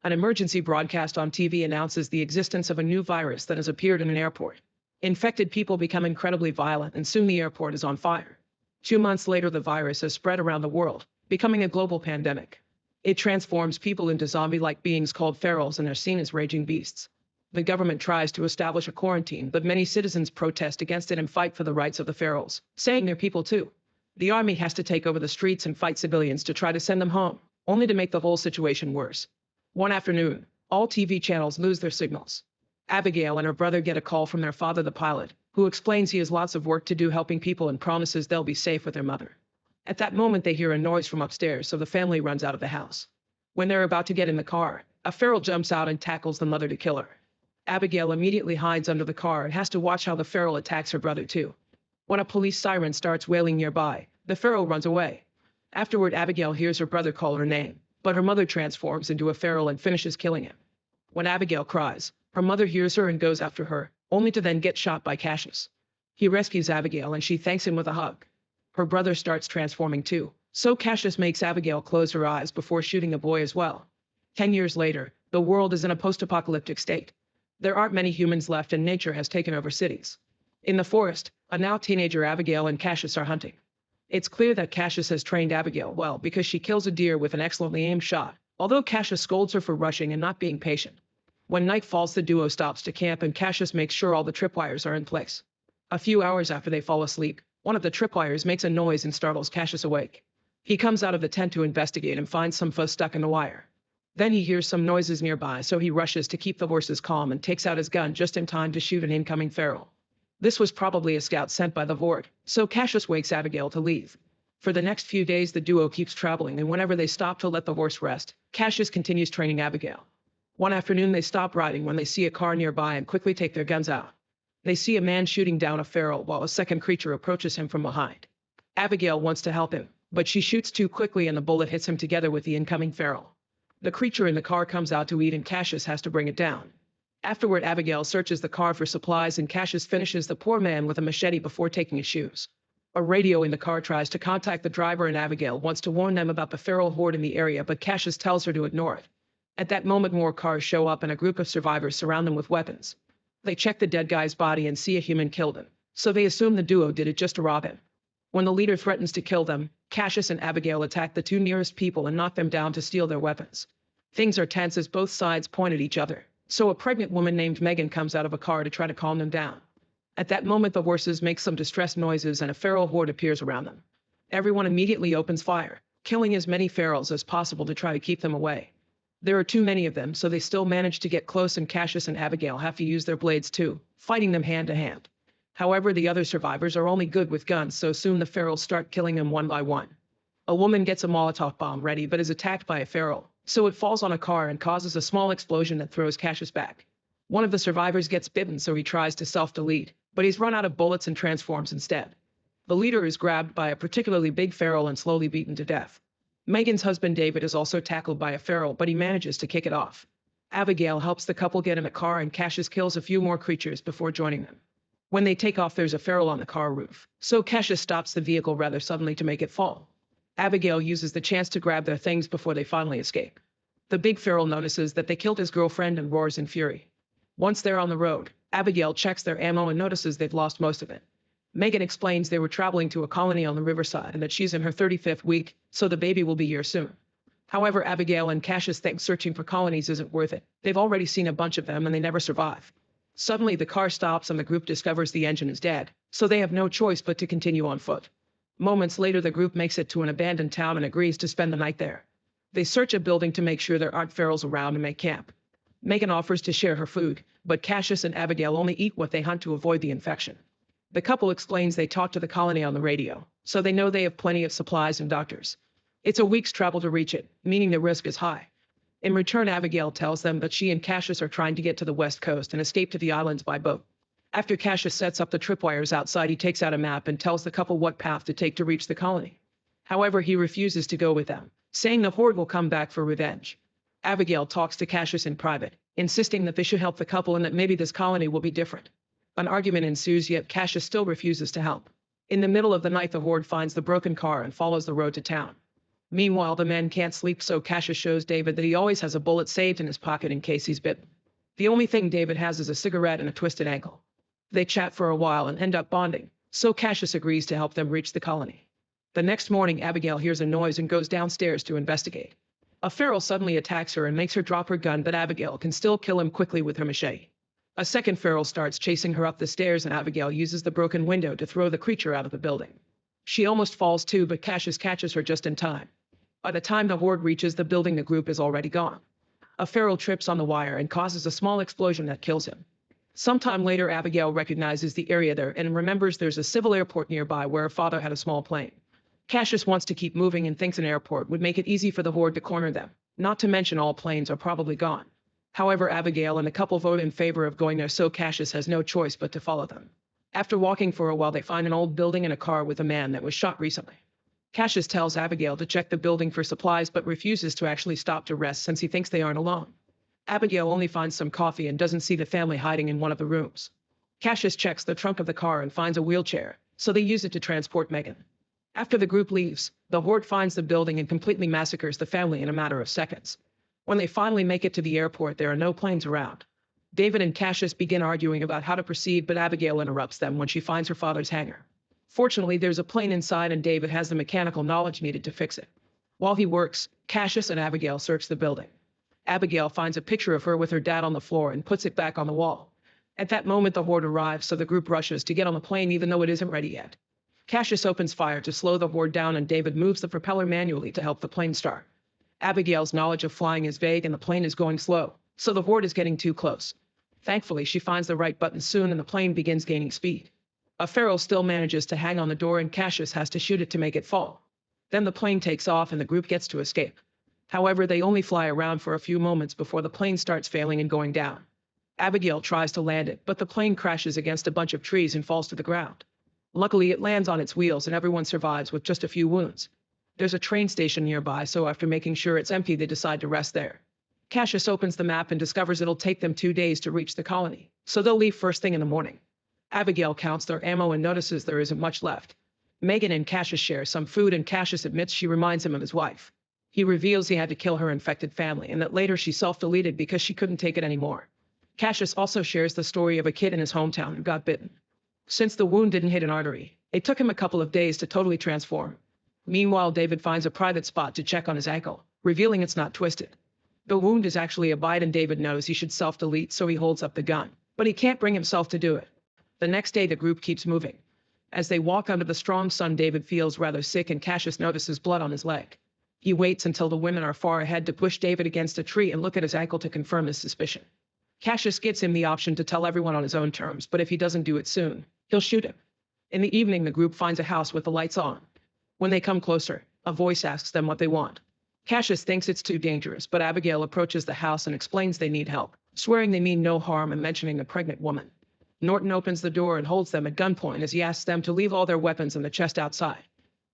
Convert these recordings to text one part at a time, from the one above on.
An emergency broadcast on TV announces the existence of a new virus that has appeared in an airport. Infected people become incredibly violent, and soon the airport is on fire. 2 months later, the virus has spread around the world, becoming a global pandemic. It transforms people into zombie-like beings called ferals and are seen as raging beasts. The government tries to establish a quarantine, but many citizens protest against it and fight for the rights of the ferals, saying they're people too. The army has to take over the streets and fight civilians to try to send them home, only to make the whole situation worse. One afternoon, all TV channels lose their signals. Abigail and her brother get a call from their father, the pilot, who explains he has lots of work to do helping people and promises they'll be safe with their mother. At that moment, they hear a noise from upstairs, so the family runs out of the house. When they're about to get in the car, a feral jumps out and tackles the mother to kill her. Abigail immediately hides under the car and has to watch how the feral attacks her brother too. When a police siren starts wailing nearby, the feral runs away. Afterward, Abigail hears her brother call her name, but her mother transforms into a feral and finishes killing him. When Abigail cries, her mother hears her and goes after her, only to then get shot by Cassius. He rescues Abigail and she thanks him with a hug. Her brother starts transforming too, so Cassius makes Abigail close her eyes before shooting a boy as well. 10 years later, the world is in a post-apocalyptic state. There aren't many humans left and nature has taken over cities. In the forest, a now teenager Abigail and Cassius are hunting. It's clear that Cassius has trained Abigail well because she kills a deer with an excellently aimed shot, although Cassius scolds her for rushing and not being patient. When night falls, the duo stops to camp and Cassius makes sure all the tripwires are in place. A few hours after they fall asleep, one of the tripwires makes a noise and startles Cassius awake. He comes out of the tent to investigate and finds some fuzz stuck in the wire. Then he hears some noises nearby, so he rushes to keep the horses calm and takes out his gun just in time to shoot an incoming feral. This was probably a scout sent by the horde, so Cassius wakes Abigail to leave. For the next few days, the duo keeps traveling, and whenever they stop to let the horse rest, Cassius continues training Abigail. One afternoon, they stop riding when they see a car nearby and quickly take their guns out. They see a man shooting down a feral while a second creature approaches him from behind. Abigail wants to help him, but she shoots too quickly and the bullet hits him together with the incoming feral. The creature in the car comes out to eat and Cassius has to bring it down. Afterward, Abigail searches the car for supplies and Cassius finishes the poor man with a machete before taking his shoes. A radio in the car tries to contact the driver and Abigail wants to warn them about the feral horde in the area, but Cassius tells her to ignore it. At that moment, more cars show up and a group of survivors surround them with weapons. They check the dead guy's body and see a human killed him, so they assume the duo did it just to rob him. When the leader threatens to kill them, Cassius and Abigail attack the two nearest people and knock them down to steal their weapons. Things are tense as both sides point at each other, so a pregnant woman named Megan comes out of a car to try to calm them down. At that moment, the horses make some distressed noises and a feral horde appears around them. Everyone immediately opens fire, killing as many ferals as possible to try to keep them away. There are too many of them, so they still manage to get close and Cassius and Abigail have to use their blades too, fighting them hand to hand. However, the other survivors are only good with guns, so soon the ferals start killing them one by one. A woman gets a Molotov bomb ready but is attacked by a feral, so it falls on a car and causes a small explosion that throws Cassius back. One of the survivors gets bitten, so he tries to self-delete, but he's run out of bullets and transforms instead. The leader is grabbed by a particularly big feral and slowly beaten to death. Megan's husband David is also tackled by a feral, but he manages to kick it off. Abigail helps the couple get in a car and Cassius kills a few more creatures before joining them. When they take off, there's a feral on the car roof, so Cassius stops the vehicle rather suddenly to make it fall. Abigail uses the chance to grab their things before they finally escape. The big feral notices that they killed his girlfriend and roars in fury. Once they're on the road, Abigail checks their ammo and notices they've lost most of it. Megan explains they were traveling to a colony on the riverside and that she's in her 35th week, so the baby will be here soon. However, Abigail and Cassius think searching for colonies isn't worth it. They've already seen a bunch of them and they never survive. Suddenly, the car stops and the group discovers the engine is dead, so they have no choice but to continue on foot. Moments later, the group makes it to an abandoned town and agrees to spend the night there. They search a building to make sure there aren't ferals around and make camp. Megan offers to share her food, but Cassius and Abigail only eat what they hunt to avoid the infection. The couple explains they talked to the colony on the radio, so they know they have plenty of supplies and doctors. It's a week's travel to reach it, meaning the risk is high. In return, Abigail tells them that she and Cassius are trying to get to the west coast and escape to the islands by boat. After Cassius sets up the tripwires outside, he takes out a map and tells the couple what path to take to reach the colony. However, he refuses to go with them, saying the horde will come back for revenge. Abigail talks to Cassius in private, insisting that they should help the couple and that maybe this colony will be different. An argument ensues, yet Cassius still refuses to help. In the middle of the night, the horde finds the broken car and follows the road to town. Meanwhile, the men can't sleep, so Cassius shows David that he always has a bullet saved in his pocket in case he's bitten. The only thing David has is a cigarette and a twisted ankle. They chat for a while and end up bonding, so Cassius agrees to help them reach the colony. The next morning, Abigail hears a noise and goes downstairs to investigate. A feral suddenly attacks her and makes her drop her gun, but Abigail can still kill him quickly with her machete. A second feral starts chasing her up the stairs, and Abigail uses the broken window to throw the creature out of the building. She almost falls too, but Cassius catches her just in time. By the time the horde reaches the building, the group is already gone. A feral trips on the wire and causes a small explosion that kills him. Sometime later, Abigail recognizes the area there and remembers there's a civil airport nearby where her father had a small plane. Cassius wants to keep moving and thinks an airport would make it easy for the horde to corner them, not to mention all planes are probably gone. However, Abigail and the couple vote in favor of going there, so Cassius has no choice but to follow them. After walking for a while, they find an old building and a car with a man that was shot recently. Cassius tells Abigail to check the building for supplies, but refuses to actually stop to rest since he thinks they aren't alone. Abigail only finds some coffee and doesn't see the family hiding in one of the rooms. Cassius checks the trunk of the car and finds a wheelchair, so they use it to transport Megan. After the group leaves, the horde finds the building and completely massacres the family in a matter of seconds. When they finally make it to the airport, there are no planes around. David and Cassius begin arguing about how to proceed, but Abigail interrupts them when she finds her father's hangar. Fortunately, there's a plane inside and David has the mechanical knowledge needed to fix it. While he works, Cassius and Abigail search the building. Abigail finds a picture of her with her dad on the floor and puts it back on the wall. At that moment, the horde arrives, so the group rushes to get on the plane even though it isn't ready yet. Cassius opens fire to slow the horde down and David moves the propeller manually to help the plane start. Abigail's knowledge of flying is vague and the plane is going slow, so the horde is getting too close. Thankfully, she finds the right button soon and the plane begins gaining speed. A feral still manages to hang on the door and Cassius has to shoot it to make it fall. Then the plane takes off and the group gets to escape. However, they only fly around for a few moments before the plane starts failing and going down. Abigail tries to land it, but the plane crashes against a bunch of trees and falls to the ground. Luckily, it lands on its wheels and everyone survives with just a few wounds. There's a train station nearby, so after making sure it's empty, they decide to rest there. Cassius opens the map and discovers it'll take them 2 days to reach the colony, so they'll leave first thing in the morning. Abigail counts their ammo and notices there isn't much left. Megan and Cassius share some food and Cassius admits she reminds him of his wife. He reveals he had to kill her infected family and that later she self-deleted because she couldn't take it anymore. Cassius also shares the story of a kid in his hometown who got bitten. Since the wound didn't hit an artery, it took him a couple of days to totally transform. Meanwhile, David finds a private spot to check on his ankle, revealing it's not twisted. The wound is actually a bite and David knows he should self-delete, so he holds up the gun, but he can't bring himself to do it. The next day, the group keeps moving. As they walk under the strong sun, David feels rather sick and Cassius notices blood on his leg. He waits until the women are far ahead to push David against a tree and look at his ankle to confirm his suspicion. Cassius gives him the option to tell everyone on his own terms, but if he doesn't do it soon, he'll shoot him. In the evening, the group finds a house with the lights on. When they come closer, a voice asks them what they want. Cassius thinks it's too dangerous, but Abigail approaches the house and explains they need help, swearing they mean no harm and mentioning a pregnant woman. Norton opens the door and holds them at gunpoint as he asks them to leave all their weapons in the chest outside.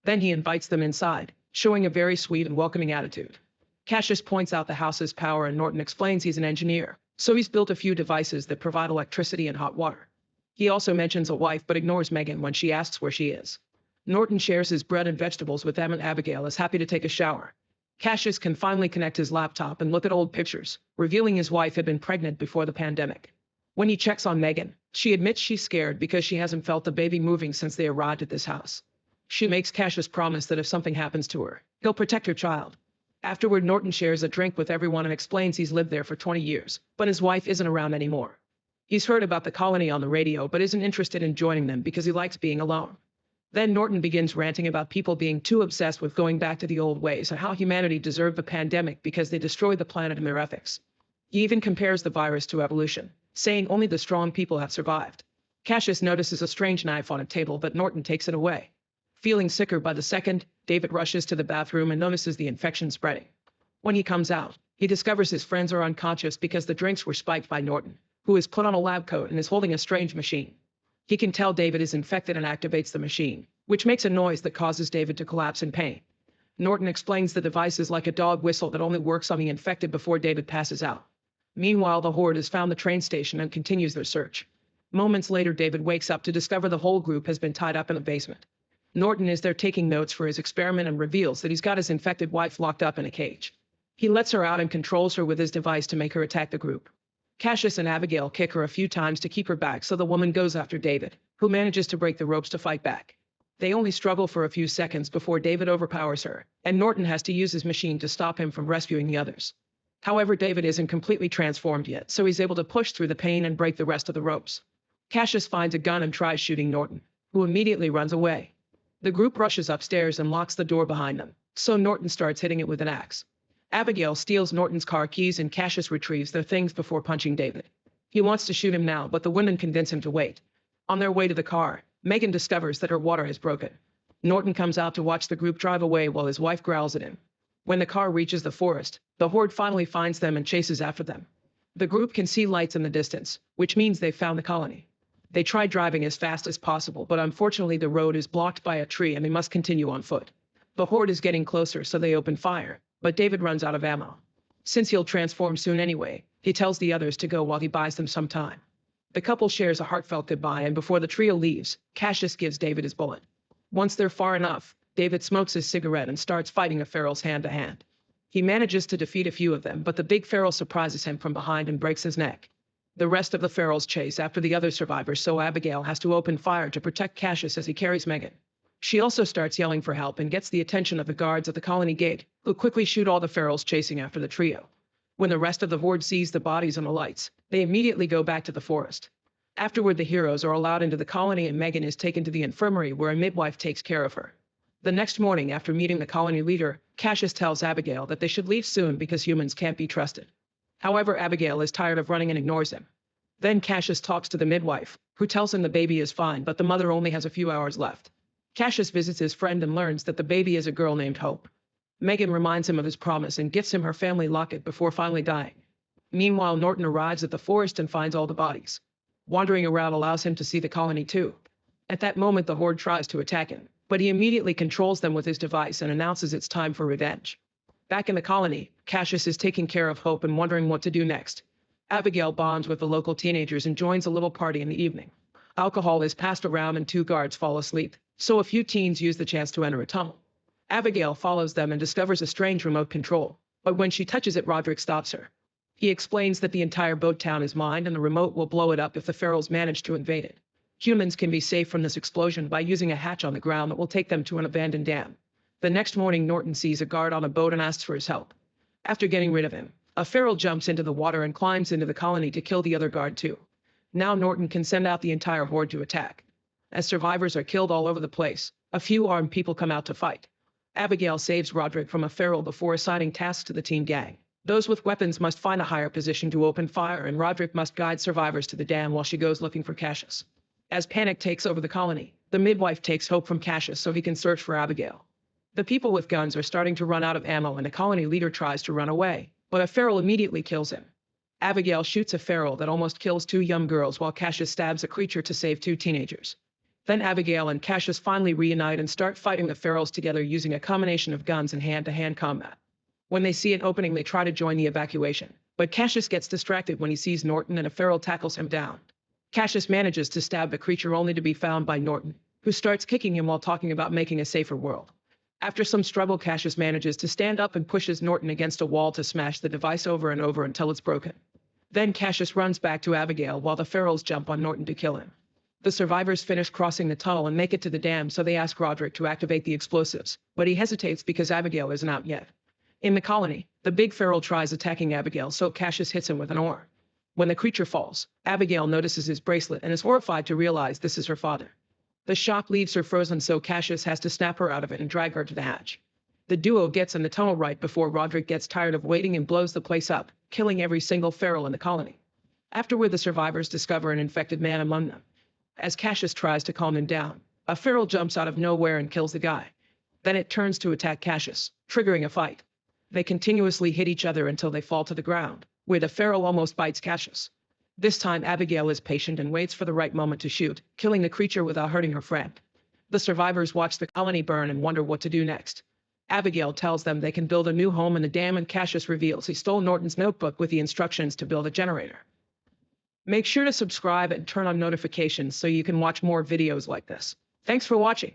Then he invites them inside, showing a very sweet and welcoming attitude. Cassius points out the house's power and Norton explains he's an engineer, so he's built a few devices that provide electricity and hot water. He also mentions a wife but ignores Megan when she asks where she is. Norton shares his bread and vegetables with them and Abigail is happy to take a shower. Cassius can finally connect his laptop and look at old pictures, revealing his wife had been pregnant before the pandemic. When he checks on Megan, she admits she's scared because she hasn't felt the baby moving since they arrived at this house. She makes Cassius promise that if something happens to her, he'll protect her child. Afterward, Norton shares a drink with everyone and explains he's lived there for 20 years, but his wife isn't around anymore. He's heard about the colony on the radio but isn't interested in joining them because he likes being alone. Then Norton begins ranting about people being too obsessed with going back to the old ways and how humanity deserved the pandemic because they destroyed the planet and their ethics. He even compares the virus to evolution, saying only the strong people have survived. Cassius notices a strange knife on a table, but Norton takes it away. Feeling sicker by the second, David rushes to the bathroom and notices the infection spreading. When he comes out, he discovers his friends are unconscious because the drinks were spiked by Norton, who has put on a lab coat and is holding a strange machine. He can tell David is infected and activates the machine, which makes a noise that causes David to collapse in pain. Norton explains the device is like a dog whistle that only works on the infected before David passes out. Meanwhile, the horde has found the train station and continues their search. Moments later, David wakes up to discover the whole group has been tied up in the basement. Norton is there taking notes for his experiment and reveals that he's got his infected wife locked up in a cage. He lets her out and controls her with his device to make her attack the group. Cassius and Abigail kick her a few times to keep her back, so the woman goes after David, who manages to break the ropes to fight back. They only struggle for a few seconds before David overpowers her, and Norton has to use his machine to stop him from rescuing the others. However, David isn't completely transformed yet, so he's able to push through the pain and break the rest of the ropes. Cassius finds a gun and tries shooting Norton, who immediately runs away. The group rushes upstairs and locks the door behind them, so Norton starts hitting it with an axe. Abigail steals Norton's car keys and Cassius retrieves their things before punching David. He wants to shoot him now, but the women convince him to wait. On their way to the car, Megan discovers that her water has broken. Norton comes out to watch the group drive away while his wife growls at him. When the car reaches the forest, the horde finally finds them and chases after them. The group can see lights in the distance, which means they've found the colony. They try driving as fast as possible, but unfortunately the road is blocked by a tree and they must continue on foot. The horde is getting closer, so they open fire, but David runs out of ammo. Since he'll transform soon anyway, he tells the others to go while he buys them some time. The couple shares a heartfelt goodbye, and before the trio leaves, Cassius gives David his bullet. Once they're far enough, David smokes his cigarette and starts fighting the ferals hand-to-hand. He manages to defeat a few of them, but the big feral surprises him from behind and breaks his neck. The rest of the ferals chase after the other survivors, so Abigail has to open fire to protect Cassius as he carries Megan. She also starts yelling for help and gets the attention of the guards at the colony gate, who quickly shoot all the ferals chasing after the trio. When the rest of the horde sees the bodies and the lights, they immediately go back to the forest. Afterward, the heroes are allowed into the colony and Megan is taken to the infirmary where a midwife takes care of her. The next morning, after meeting the colony leader, Cassius tells Abigail that they should leave soon because humans can't be trusted. However, Abigail is tired of running and ignores him. Then Cassius talks to the midwife, who tells him the baby is fine, but the mother only has a few hours left. Cassius visits his friend and learns that the baby is a girl named Hope. Megan reminds him of his promise and gifts him her family locket before finally dying. Meanwhile, Norton arrives at the forest and finds all the bodies. Wandering around allows him to see the colony too. At that moment, the horde tries to attack him, but he immediately controls them with his device and announces it's time for revenge. Back in the colony, Cassius is taking care of Hope and wondering what to do next. Abigail bonds with the local teenagers and joins a little party in the evening. Alcohol is passed around and 2 guards fall asleep, so a few teens use the chance to enter a tunnel. Abigail follows them and discovers a strange remote control, but when she touches it, Roderick stops her. He explains that the entire boat town is mined and the remote will blow it up if the ferals manage to invade it. Humans can be saved from this explosion by using a hatch on the ground that will take them to an abandoned dam. The next morning, Norton sees a guard on a boat and asks for his help. After getting rid of him, a feral jumps into the water and climbs into the colony to kill the other guard too. Now Norton can send out the entire horde to attack. As survivors are killed all over the place, a few armed people come out to fight. Abigail saves Roderick from a feral before assigning tasks to the team gang. Those with weapons must find a higher position to open fire, and Roderick must guide survivors to the dam while she goes looking for Cassius. As panic takes over the colony, the midwife takes Hope from Cassius so he can search for Abigail. The people with guns are starting to run out of ammo and the colony leader tries to run away, but a feral immediately kills him. Abigail shoots a feral that almost kills 2 young girls while Cassius stabs a creature to save 2 teenagers. Then Abigail and Cassius finally reunite and start fighting the ferals together using a combination of guns and hand-to-hand combat. When they see an opening, they try to join the evacuation, but Cassius gets distracted when he sees Norton and a feral tackles him down. Cassius manages to stab the creature only to be found by Norton, who starts kicking him while talking about making a safer world. After some struggle, Cassius manages to stand up and pushes Norton against a wall to smash the device over and over until it's broken. Then Cassius runs back to Abigail while the ferals jump on Norton to kill him. The survivors finish crossing the tunnel and make it to the dam, so they ask Roderick to activate the explosives, but he hesitates because Abigail isn't out yet. In the colony, the big feral tries attacking Abigail, so Cassius hits him with an oar. When the creature falls, Abigail notices his bracelet and is horrified to realize this is her father. The shock leaves her frozen, so Cassius has to snap her out of it and drag her to the hatch. The duo gets in the tunnel right before Roderick gets tired of waiting and blows the place up, killing every single feral in the colony. Afterward, the survivors discover an infected man among them. As Cassius tries to calm him down, a feral jumps out of nowhere and kills the guy. Then it turns to attack Cassius, triggering a fight. They continuously hit each other until they fall to the ground, where the feral almost bites Cassius. This time, Abigail is patient and waits for the right moment to shoot, killing the creature without hurting her friend. The survivors watch the colony burn and wonder what to do next. Abigail tells them they can build a new home in the dam, and Cassius reveals he stole Norton's notebook with the instructions to build a generator. Make sure to subscribe and turn on notifications so you can watch more videos like this. Thanks for watching.